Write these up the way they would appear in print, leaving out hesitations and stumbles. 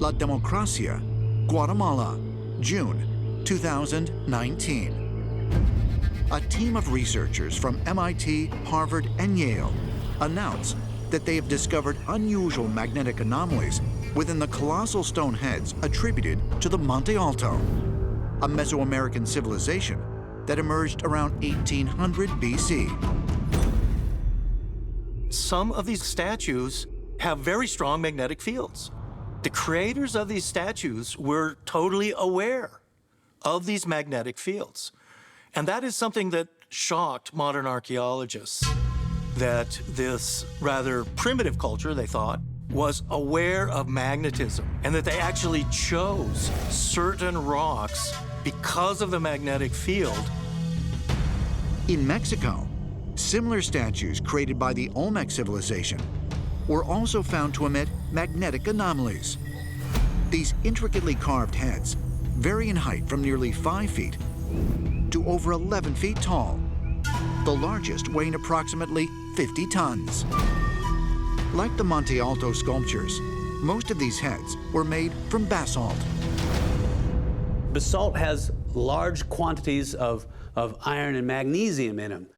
La Democracia, Guatemala, June 2019. A team of researchers from MIT, Harvard, and Yale announced that they have discovered unusual magnetic anomalies within the colossal stone heads attributed to the Monte Alto, a Mesoamerican civilization that emerged around 1800 BC. Some of these statues have very strong magnetic fields. The creators of these statues were totally aware of these magnetic fields. And that is something that shocked modern archaeologists, that this rather primitive culture, they thought, was aware of magnetism, and that they actually chose certain rocks because of the magnetic field. In Mexico, similar statues created by the Olmec civilization were also found to emit magnetic anomalies. These intricately carved heads vary in height from nearly 5 feet to over 11 feet tall, the largest weighing approximately 50 tons. Like the Monte Alto sculptures, most of these heads were made from basalt. Basalt has large quantities of iron and magnesium in them.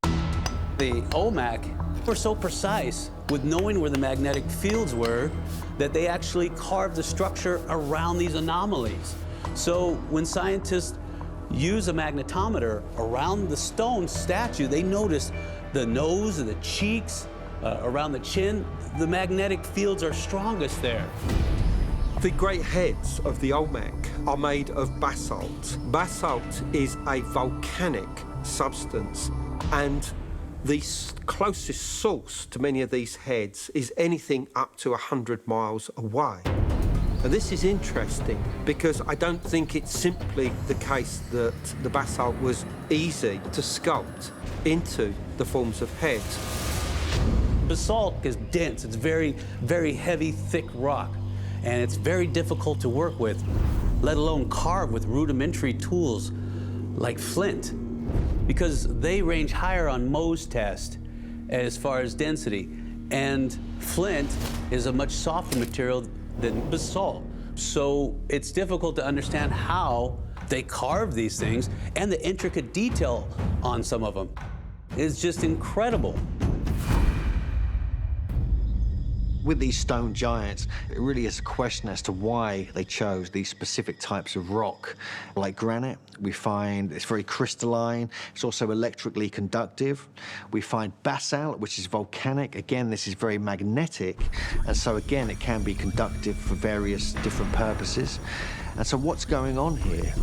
The Olmec were so precise with knowing where the magnetic fields were that they actually carved the structure around these anomalies. So when scientists use a magnetometer around the stone statue, they notice the nose and the cheeks, around the chin, the magnetic fields are strongest there. The great heads of the Olmec are made of basalt. Basalt is a volcanic substance, and the closest source to many of these heads is anything up to 100 miles away. And this is interesting because I don't think it's simply the case that the basalt was easy to sculpt into the forms of heads. Basalt is dense. It's very, very heavy, thick rock, and it's very difficult to work with, let alone carve with rudimentary tools like flint, because they range higher on Mohs test as far as density, and flint is a much softer material than basalt. So it's difficult to understand how they carve these things, and the intricate detail on some of them is just incredible. With these stone giants, it really is a question as to why they chose these specific types of rock. Like granite, we find it's very crystalline. It's also electrically conductive. We find basalt, which is volcanic. Again, this is very magnetic. And so again, it can be conductive for various different purposes. And so what's going on here?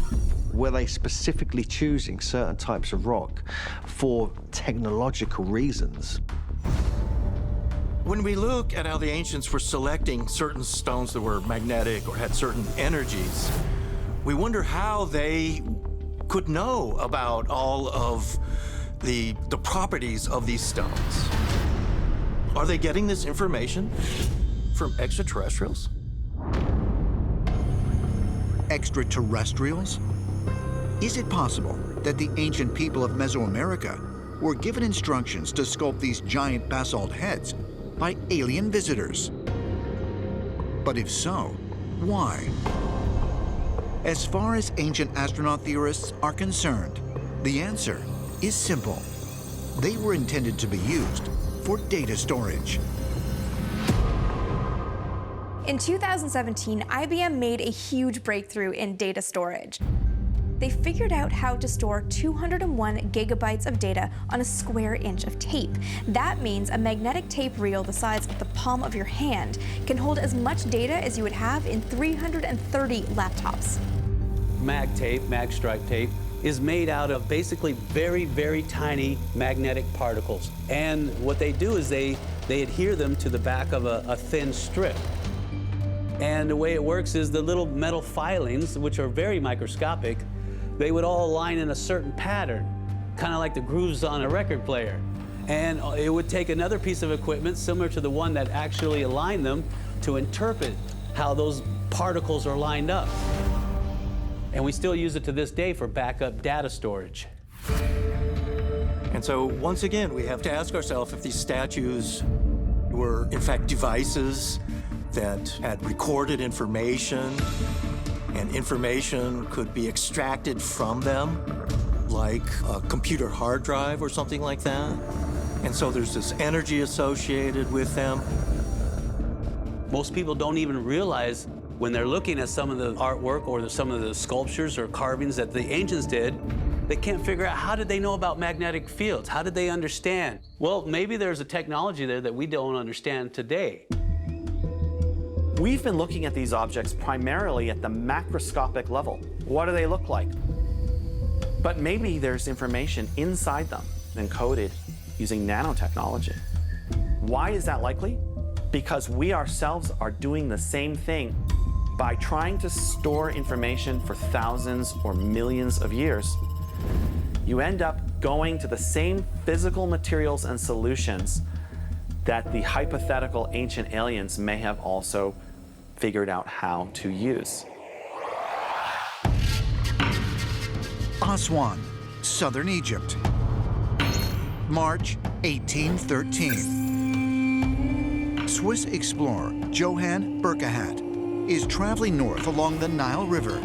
Were they specifically choosing certain types of rock for technological reasons? When we look at how the ancients were selecting certain stones that were magnetic or had certain energies, we wonder how they could know about all of the properties of these stones. Are they getting this information from extraterrestrials? Extraterrestrials? Is it possible that the ancient people of Mesoamerica were given instructions to sculpt these giant basalt heads by alien visitors? But if so, why? As far as ancient astronaut theorists are concerned, the answer is simple. They were intended to be used for data storage. In 2017, IBM made a huge breakthrough in data storage. They figured out how to store 201 gigabytes of data on a square inch of tape. That means a magnetic tape reel the size of the palm of your hand can hold as much data as you would have in 330 laptops. Mag tape, mag stripe tape, is made out of basically very, very tiny magnetic particles. And what they do is they adhere them to the back of a thin strip. And the way it works is the little metal filings, which are very microscopic, they would all align in a certain pattern, kind of like the grooves on a record player. And it would take another piece of equipment similar to the one that actually aligned them to interpret how those particles are lined up. And we still use it to this day for backup data storage. And so once again, we have to ask ourselves if these statues were in fact devices that had recorded information, and information could be extracted from them, like a computer hard drive or something like that. And so there's this energy associated with them. Most people don't even realize when they're looking at some of the artwork or some of the sculptures or carvings that the ancients did, they can't figure out how did they know about magnetic fields? How did they understand? Well, maybe there's a technology there that we don't understand today. We've been looking at these objects primarily at the macroscopic level. What do they look like? But maybe there's information inside them encoded using nanotechnology. Why is that likely? Because we ourselves are doing the same thing. By trying to store information for thousands or millions of years, you end up going to the same physical materials and solutions that the hypothetical ancient aliens may have also figured out how to use. Aswan, southern Egypt. March 1813. Swiss explorer Johann Burckhardt is traveling north along the Nile River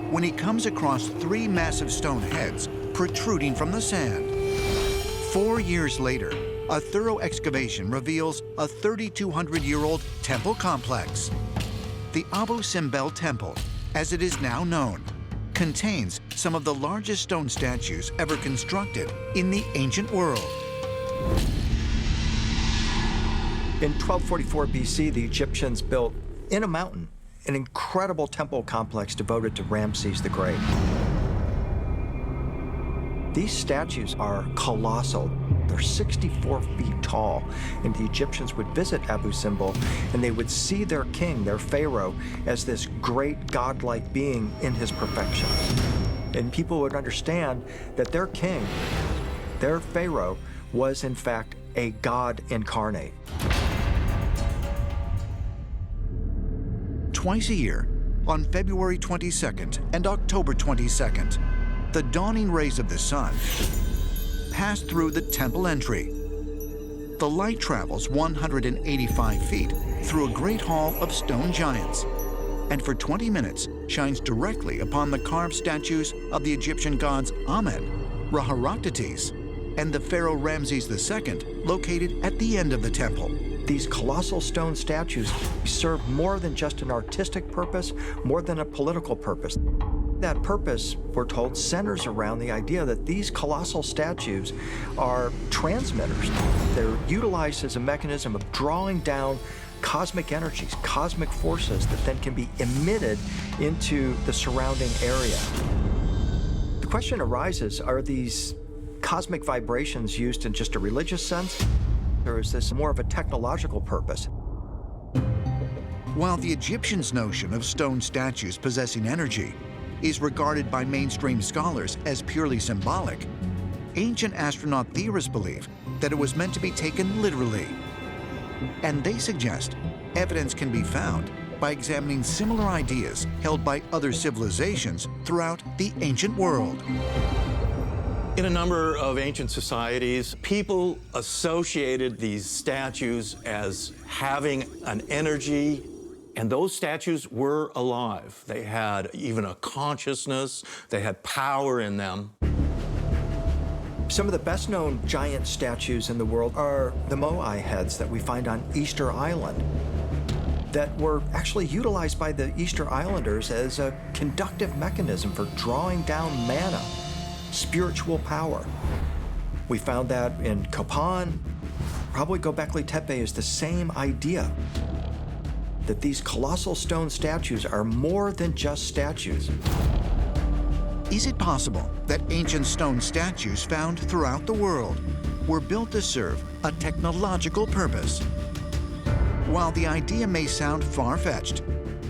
when he comes across 3 massive stone heads protruding from the sand. 4 years later, a thorough excavation reveals a 3,200-year-old temple complex. The Abu Simbel Temple, as it is now known, contains some of the largest stone statues ever constructed in the ancient world. In 1244 BC, the Egyptians built in a mountain an incredible temple complex devoted to Ramses the Great. These statues are colossal. They're 64 feet tall, and the Egyptians would visit Abu Simbel, and they would see their king, their pharaoh, as this great godlike being in his perfection. And people would understand that their king, their pharaoh, was in fact a god incarnate. Twice a year, on February 22nd and October 22nd, the dawning rays of the sun pass through the temple entry. The light travels 185 feet through a great hall of stone giants, and for 20 minutes shines directly upon the carved statues of the Egyptian gods Amen, Ra-Heraktates, and the pharaoh Ramses II, located at the end of the temple. These colossal stone statues serve more than just an artistic purpose, more than a political purpose. That purpose, we're told, centers around the idea that these colossal statues are transmitters. They're utilized as a mechanism of drawing down cosmic energies, cosmic forces that then can be emitted into the surrounding area. The question arises, are these cosmic vibrations used in just a religious sense? Or is this more of a technological purpose? While the Egyptians' notion of stone statues possessing energy is regarded by mainstream scholars as purely symbolic, ancient astronaut theorists believe that it was meant to be taken literally. And they suggest evidence can be found by examining similar ideas held by other civilizations throughout the ancient world. In a number of ancient societies, people associated these statues as having an energy, and those statues were alive. They had even a consciousness, they had power in them. Some of the best-known giant statues in the world are the Moai heads that we find on Easter Island that were actually utilized by the Easter Islanders as a conductive mechanism for drawing down manna, spiritual power. We found that in Copan. Probably Göbekli Tepe is the same idea, that these colossal stone statues are more than just statues. Is it possible that ancient stone statues found throughout the world were built to serve a technological purpose? While the idea may sound far-fetched,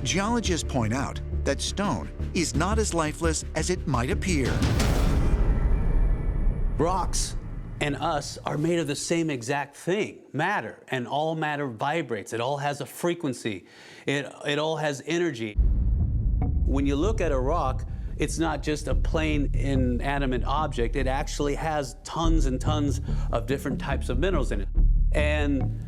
geologists point out that stone is not as lifeless as it might appear. Rocks and us are made of the same exact thing, matter, and all matter vibrates. It all has a frequency. It all has energy. When you look at a rock, it's not just a plain inanimate object. It actually has tons and tons of different types of minerals in it. And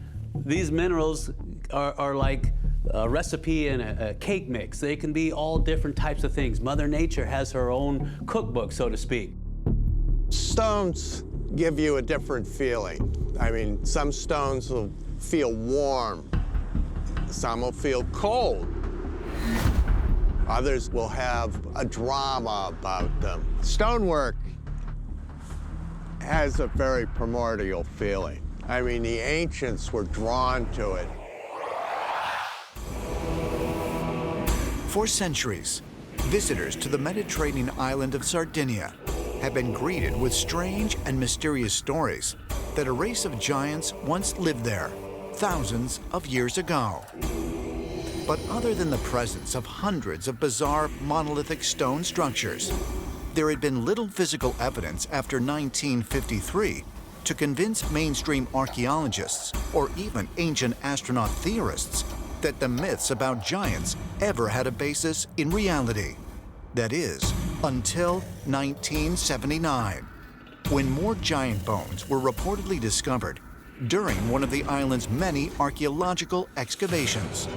these minerals are like a recipe in a cake mix. They can be all different types of things. Mother Nature has her own cookbook, so to speak. Stones give you a different feeling. I mean, some stones will feel warm. Some will feel cold. Others will have a drama about them. Stonework has a very primordial feeling. I mean, the ancients were drawn to it. For centuries, visitors to the Mediterranean island of Sardinia have been greeted with strange and mysterious stories that a race of giants once lived there thousands of years ago. But other than the presence of hundreds of bizarre monolithic stone structures, there had been little physical evidence after 1953 to convince mainstream archaeologists or even ancient astronaut theorists that the myths about giants ever had a basis in reality. That is, until 1979, when more giant bones were reportedly discovered during one of the island's many archaeological excavations.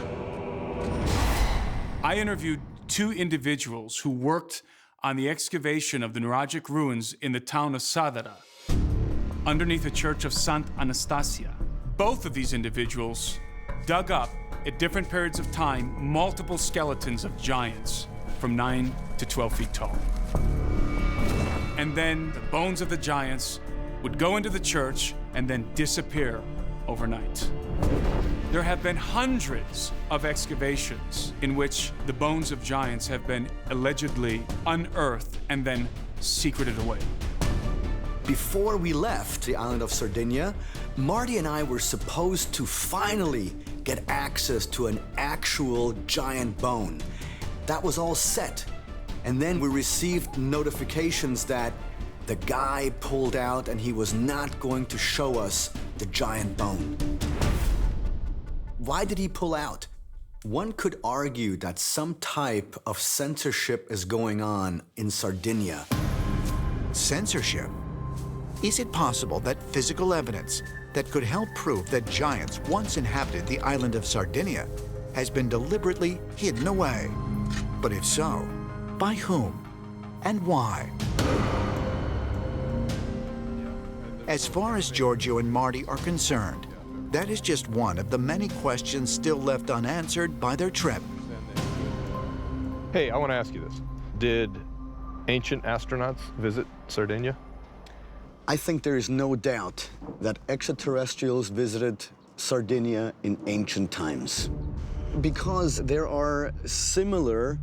I interviewed two individuals who worked on the excavation of the neuralgic ruins in the town of Sadara, underneath the church of Santa Anastasia. Both of these individuals dug up, at different periods of time, multiple skeletons of giants from 9 to 12 feet tall. And then the bones of the giants would go into the church and then disappear overnight. There have been hundreds of excavations in which the bones of giants have been allegedly unearthed and then secreted away. Before we left the island of Sardinia, Marty and I were supposed to finally get access to an actual giant bone. That was all set. And then we received notifications that the guy pulled out and he was not going to show us the giant bone. Why did he pull out? One could argue that some type of censorship is going on in Sardinia. Censorship? Is it possible that physical evidence that could help prove that giants once inhabited the island of Sardinia has been deliberately hidden away? But if so, by whom and why? As far as Giorgio and Marty are concerned, that is just one of the many questions still left unanswered by their trip. Hey, I want to ask you this. Did ancient astronauts visit Sardinia? I think there is no doubt that extraterrestrials visited Sardinia in ancient times, because there are similar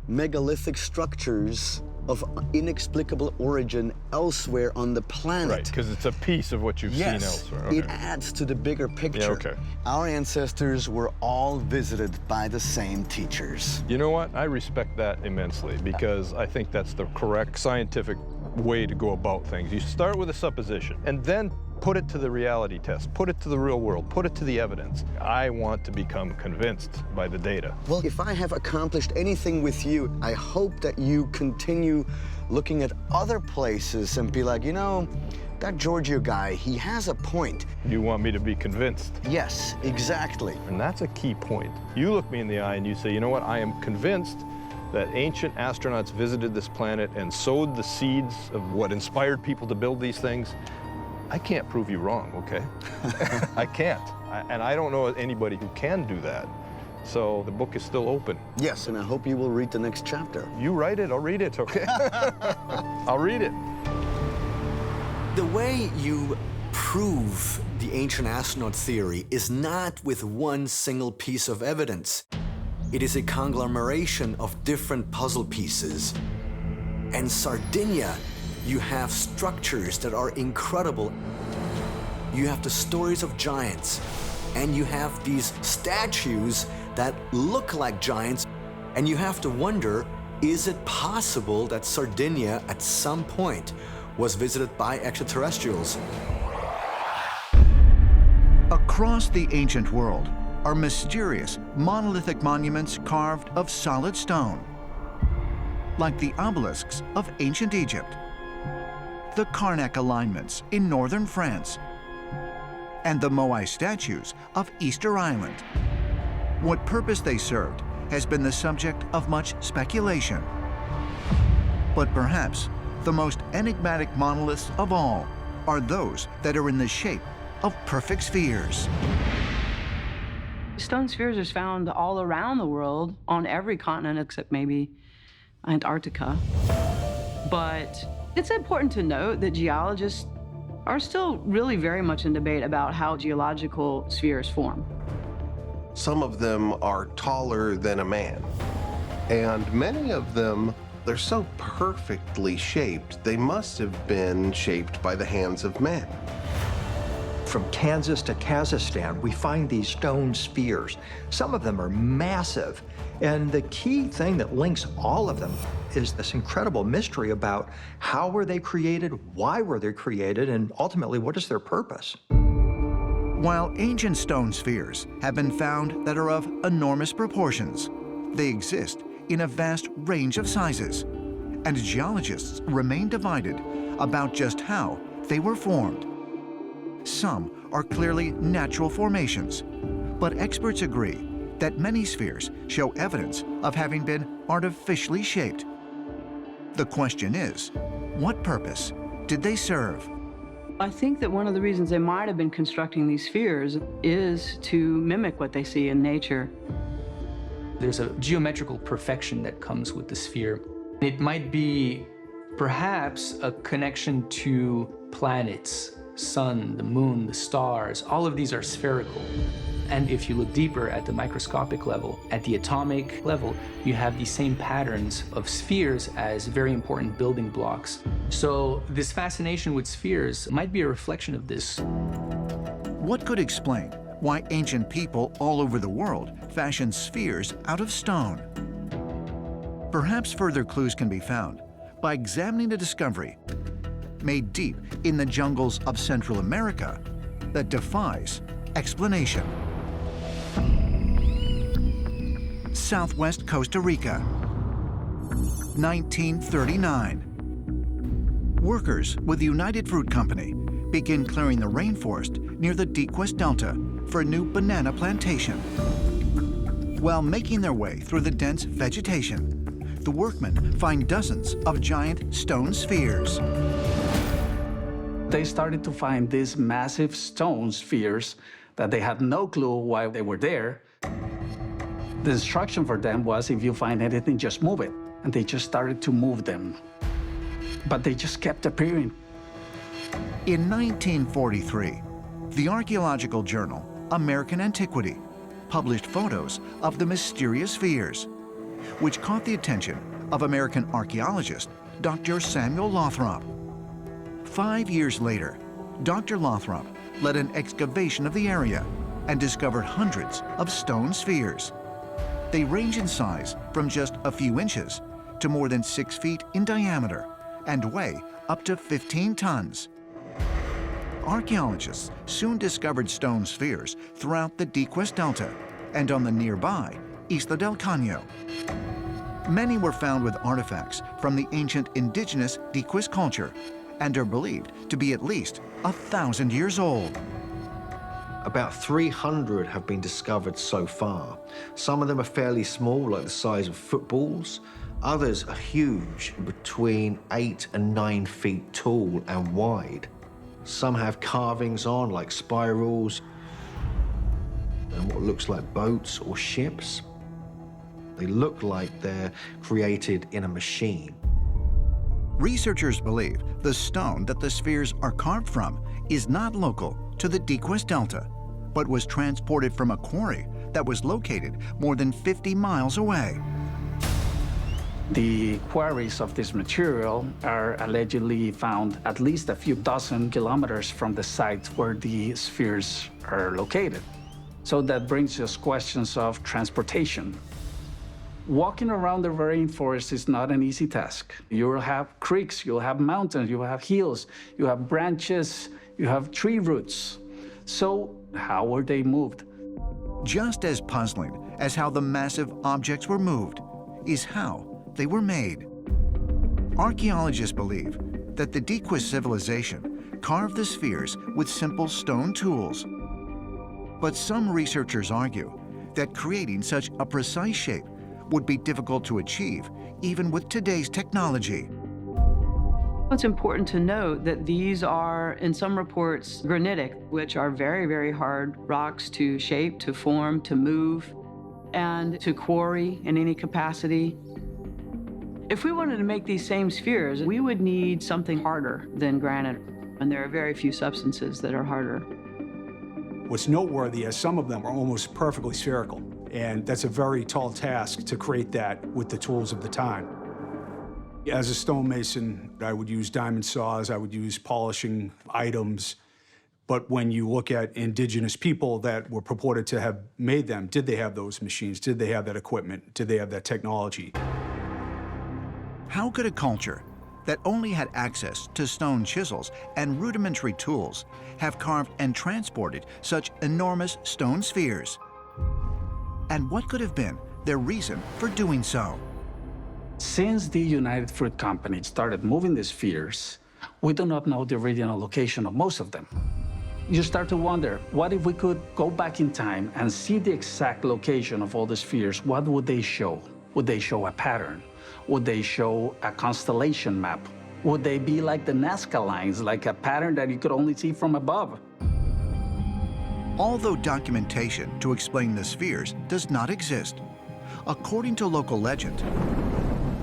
megalithic structures of inexplicable origin elsewhere on the planet. Right, because it's a piece of what you've seen elsewhere. Okay. It adds to the bigger picture. Yeah, okay. Our ancestors were all visited by the same teachers. You know what? I respect that immensely, because I think that's the correct scientific way to go about things. You start with a supposition and then put it to the reality test, put it to the real world, put it to the evidence. I want to become convinced by the data. Well, if I have accomplished anything with you, I hope that you continue looking at other places and be like, you know, that Giorgio guy, he has a point. You want me to be convinced? Yes, exactly. And that's a key point. You look me in the eye and you say, you know what, I am convinced that ancient astronauts visited this planet and sowed the seeds of what inspired people to build these things. I can't prove you wrong, okay? I can't. And I don't know anybody who can do that. So the book is still open. Yes, and I hope you will read the next chapter. You write it, I'll read it, okay? I'll read it. The way you prove the ancient astronaut theory is not with one single piece of evidence. It is a conglomeration of different puzzle pieces. And Sardinia, you have structures that are incredible. You have the stories of giants, and you have these statues that look like giants, and you have to wonder, is it possible that Sardinia at some point was visited by extraterrestrials? Across the ancient world are mysterious monolithic monuments carved of solid stone, like the obelisks of ancient Egypt, the Karnak alignments in northern France, and the Moai statues of Easter Island. What purpose they served has been the subject of much speculation. But perhaps the most enigmatic monoliths of all are those that are in the shape of perfect spheres. Stone spheres are found all around the world, on every continent except maybe Antarctica. But it's important to note that geologists are still really very much in debate about how geological spheres form. Some of them are taller than a man, and many of them, they're so perfectly shaped, they must have been shaped by the hands of men. From Kansas to Kazakhstan, we find these stone spheres. Some of them are massive. And the key thing that links all of them is this incredible mystery about how were they created, why were they created, and ultimately, what is their purpose? While ancient stone spheres have been found that are of enormous proportions, they exist in a vast range of sizes, and geologists remain divided about just how they were formed. Some are clearly natural formations, but experts agree that many spheres show evidence of having been artificially shaped. The question is, what purpose did they serve? I think that one of the reasons they might have been constructing these spheres is to mimic what they see in nature. There's a geometrical perfection that comes with the sphere. It might be perhaps a connection to planets, sun, the moon, the stars. All of these are spherical. And if you look deeper at the microscopic level, at the atomic level, you have the same patterns of spheres as very important building blocks. So this fascination with spheres might be a reflection of this. What could explain why ancient people all over the world fashioned spheres out of stone? Perhaps further clues can be found by examining a discovery made deep in the jungles of Central America that defies explanation. Southwest Costa Rica, 1939. Workers with the United Fruit Company begin clearing the rainforest near the Dequest Delta for a new banana plantation. While making their way through the dense vegetation, the workmen find dozens of giant stone spheres. They started to find these massive stone spheres that they had no clue why they were there. The instruction for them was, if you find anything, just move it. And they just started to move them. But they just kept appearing. In 1943, the archaeological journal American Antiquity published photos of the mysterious spheres, which caught the attention of American archaeologist Dr. Samuel Lothrop. 5 years later, Dr. Lothrop led an excavation of the area and discovered hundreds of stone spheres. They range in size from just a few inches to more than 6 feet in diameter and weigh up to 15 tons. Archaeologists soon discovered stone spheres throughout the Dequest Delta and on the nearby Isla del Caño. Many were found with artifacts from the ancient indigenous Dequest culture and are believed to be at least 1,000 years old. About 300 have been discovered so far. Some of them are fairly small, like the size of footballs. Others are huge, between 8 and 9 feet tall and wide. Some have carvings on, like spirals, and what looks like boats or ships. They look like they're created in a machine. Researchers believe the stone that the spheres are carved from is not local to the Dequest Delta, but was transported from a quarry that was located more than 50 miles away. The quarries of this material are allegedly found at least a few dozen kilometers from the site where the spheres are located. So that brings us questions of transportation. Walking around the rainforest is not an easy task. You'll have creeks, you'll have mountains, you'll have hills, you have branches, you have tree roots. So how were they moved? Just as puzzling as how the massive objects were moved is how they were made. Archaeologists believe that the Dequest civilization carved the spheres with simple stone tools. But some researchers argue that creating such a precise shape would be difficult to achieve, even with today's technology. It's important to note that these are, in some reports, granitic, which are very, very hard rocks to shape, to form, to move, and to quarry in any capacity. If we wanted to make these same spheres, we would need something harder than granite, and there are very few substances that are harder. What's noteworthy is some of them are almost perfectly spherical, and that's a very tall task to create that with the tools of the time. As a stonemason, I would use diamond saws, I would use polishing items, but when you look at indigenous people that were purported to have made them, did they have those machines? Did they have that equipment? Did they have that technology? How could a culture that only had access to stone chisels and rudimentary tools have carved and transported such enormous stone spheres? And what could have been their reason for doing so? Since the United Fruit Company started moving the spheres, we do not know the original location of most of them. You start to wonder, what if we could go back in time and see the exact location of all the spheres? What would they show? Would they show a pattern? Would they show a constellation map? Would they be like the Nazca lines, like a pattern that you could only see from above? Although documentation to explain the spheres does not exist, according to local legend,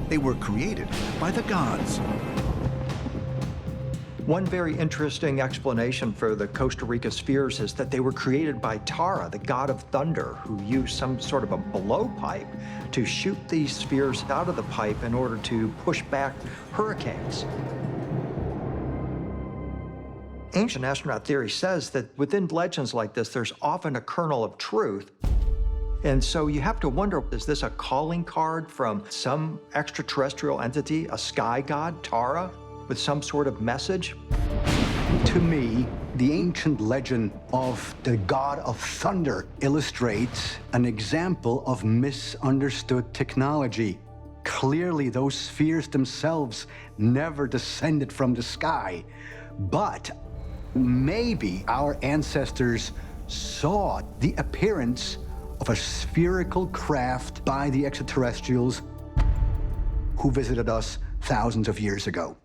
they were created by the gods. One very interesting explanation for the Costa Rica spheres is that they were created by Tara, the god of thunder, who used some sort of a blowpipe to shoot these spheres out of the pipe in order to push back hurricanes. Ancient astronaut theory says that within legends like this, there's often a kernel of truth. And so you have to wonder, is this a calling card from some extraterrestrial entity, a sky god, Tara, with some sort of message? To me, the ancient legend of the god of thunder illustrates an example of misunderstood technology. Clearly, those spheres themselves never descended from the sky, but maybe our ancestors saw the appearance of a spherical craft by the extraterrestrials who visited us thousands of years ago.